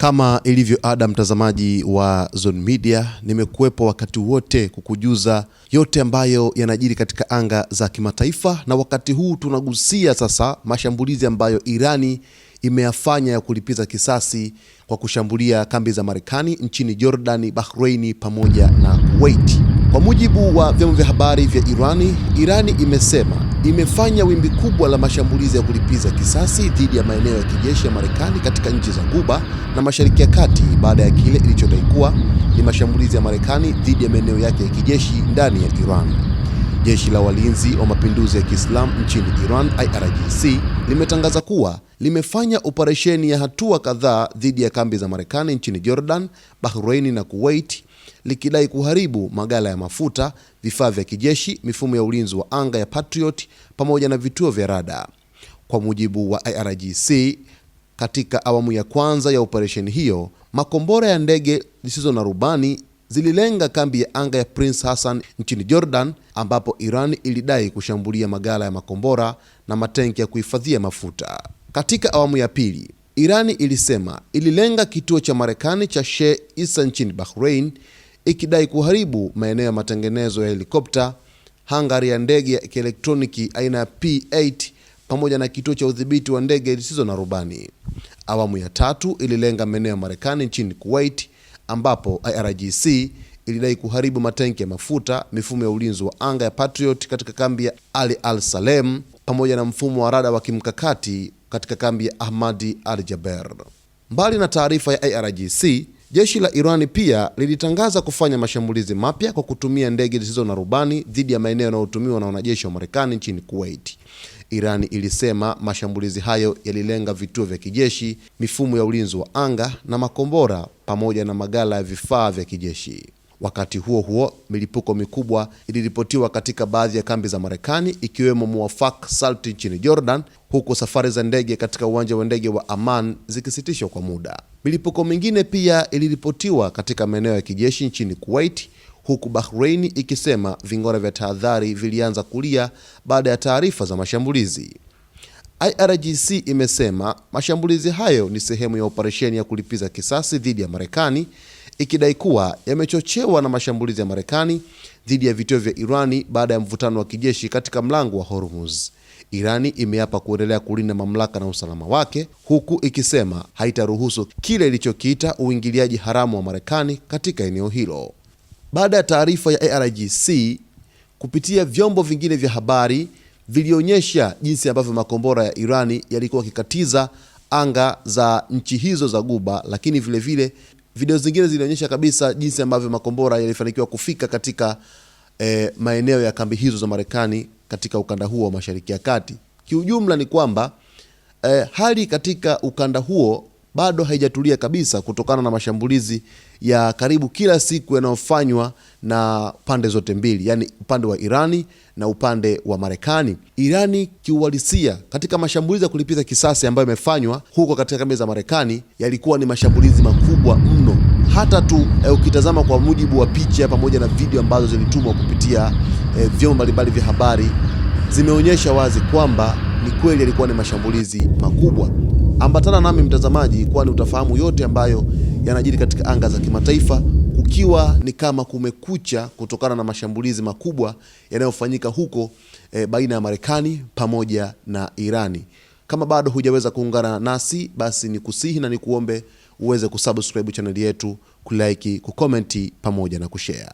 Kama ilivyo ada, mtazamaji wa Zone Media, nimekuwepo wakati wote kukujuza yote ambayo yanajiri katika anga za kimataifa, na wakati huu tunagusia sasa mashambulizi ambayo Irani imeyafanya ya kulipiza kisasi kwa kushambulia kambi za Marekani nchini Jordan, Bahrain pamoja na Kuwait. Kwa mujibu wa vyombo vya habari vya Irani imesema imefanya wimbi kubwa la mashambulizi ya kulipiza kisasi dhidi ya maeneo ya kijeshi ya Marekani katika nchi za Ghuba na Mashariki ya Kati baada ya kile ilichodai kuwa ni mashambulizi ya Marekani dhidi ya maeneo yake ya kijeshi ndani ya Iran. Jeshi la Walinzi wa Mapinduzi ya Kiislamu nchini Iran, IRGC, limetangaza kuwa limefanya operesheni ya hatua kadhaa dhidi ya kambi za Marekani nchini Jordan, Bahrain na Kuwait, likidai kuharibu magala ya mafuta, vifaa vya kijeshi, mifumo ya ulinzi wa anga ya Patriot pamoja na vituo vya rada. Kwa mujibu wa IRGC, katika awamu ya kwanza ya operesheni hiyo, makombora ya ndege zisizo na rubani zililenga kambi ya anga ya Prince Hassan nchini Jordan, ambapo Iran ilidai kushambulia magala ya makombora na matenki ya kuhifadhia mafuta. Katika awamu ya pili, Irani ilisema ililenga kituo cha Marekani cha Sheikh Issa nchini Bahrain, ikidai kuharibu maeneo ya matengenezo ya helikopta, hangari ya ndege ya kielektroniki aina ya P8 pamoja na kituo cha udhibiti wa ndege zisizo na rubani. Awamu ya tatu ililenga maeneo ya Marekani nchini Kuwait, ambapo IRGC ilidai kuharibu matenki ya mafuta, mifumo ya ulinzi wa anga ya Patriot katika kambi ya Ali Al-Salem pamoja na mfumo wa rada wa kimkakati katika kambi ya Ahmadi Al-Jaber. Mbali na taarifa ya IRGC, jeshi la Irani pia lilitangaza kufanya mashambulizi mapya kwa kutumia ndege zisizo na rubani dhidi ya maeneo yanayotumiwa na wanajeshi wa Marekani nchini Kuwait. Irani ilisema mashambulizi hayo yalilenga vituo vya kijeshi, mifumo ya ulinzi wa anga na makombora pamoja na magala ya vifaa vya kijeshi. Wakati huo huo, milipuko mikubwa iliripotiwa katika baadhi ya kambi za Marekani, ikiwemo Muwafaq Salt nchini Jordan, huku safari za ndege katika uwanja wa ndege wa Amman zikisitishwa kwa muda. Milipuko mingine pia iliripotiwa katika maeneo ya kijeshi nchini Kuwait, huku Bahrain ikisema vingora vya tahadhari vilianza kulia baada ya taarifa za mashambulizi. IRGC imesema mashambulizi hayo ni sehemu ya operesheni ya kulipiza kisasi dhidi ya Marekani, ikidai kuwa yamechochewa na mashambulizi ya Marekani dhidi ya vituo vya Irani baada ya mvutano wa kijeshi katika mlango wa Hormuz. Irani imeapa kuendelea kulinda mamlaka na usalama wake, huku ikisema haitaruhusu kile ilichokiita uingiliaji haramu wa Marekani katika eneo hilo. Baada ya taarifa ya IRGC, kupitia vyombo vingine vya habari vilionyesha jinsi ambavyo makombora ya Irani yalikuwa yakikatiza anga za nchi hizo za Ghuba, lakini vile vile video zingine zilionyesha kabisa jinsi ambavyo makombora yalifanikiwa kufika katika maeneo ya kambi hizo za Marekani katika ukanda huo wa Mashariki ya Kati. Kiujumla ni kwamba hali katika ukanda huo bado haijatulia kabisa kutokana na mashambulizi ya karibu kila siku yanayofanywa na pande zote mbili, yani upande wa Irani na upande wa Marekani. Irani kiuhalisia katika mashambulizi ya kulipiza kisasi ambayo yamefanywa huko katika kambi za Marekani yalikuwa ni mashambulizi makubwa mno. Hata tu ukitazama kwa mujibu wa picha pamoja na video ambazo zilitumwa kupitia vyombo mbalimbali vya habari zimeonyesha wazi kwamba ni kweli yalikuwa ni mashambulizi makubwa. Ambatana nami mtazamaji, kwani utafahamu yote ambayo yanajiri katika anga za kimataifa, kukiwa ni kama kumekucha kutokana na mashambulizi makubwa yanayofanyika huko baina ya Marekani pamoja na Irani. Kama bado hujaweza kuungana nasi, basi ni kusihi na ni kuombe uweze kusubscribe channel yetu, kulike, kukomenti pamoja na kushare.